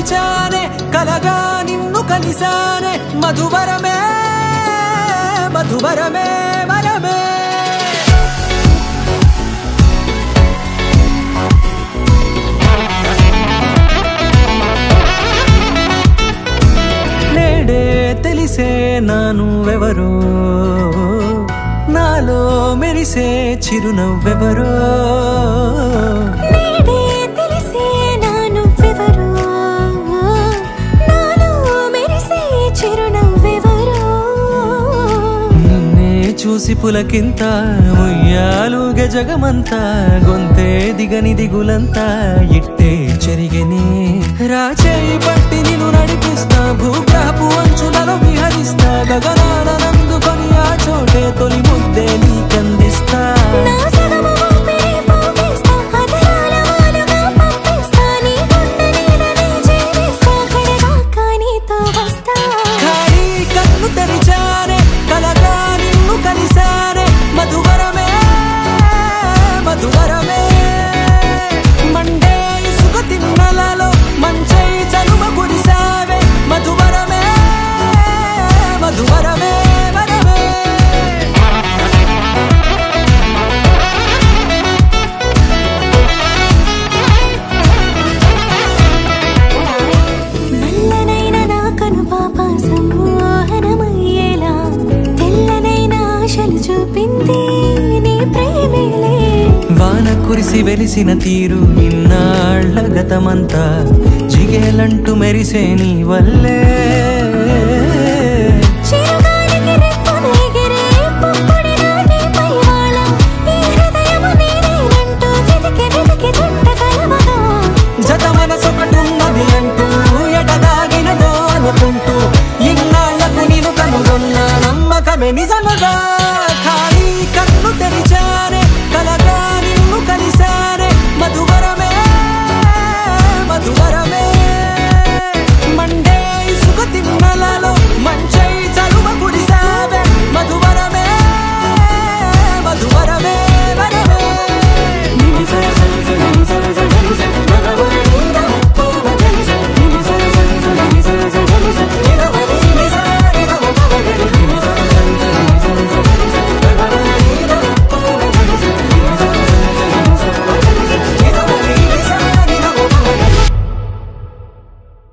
తెరిచానే కలగా నిన్ను కలిసానే మధువరమే మధువరమే వరమే నేడే తెలిసే నానువెవరో నాలో మెరిసే చిరునవ్వెవరో చూసి పులకింత ఉయ్యాలుగ జగమంతా గొంతే దిగని దిగులంతా ఇట్టే చెరిగనే రాచేయి పట్టి నిన్ను నడిపిస్తా భూగ్రహపు అంచులలో విహరిస్తా గగనాన నందుకొని ఆ చోటే తొలి ముద్దే నీకందిస్తా వాన కురిసి వెలిసిన తీరు ఇన్నాళ్ల గతమంతా జిగేలంటూ మెరిసే నీ వల్లే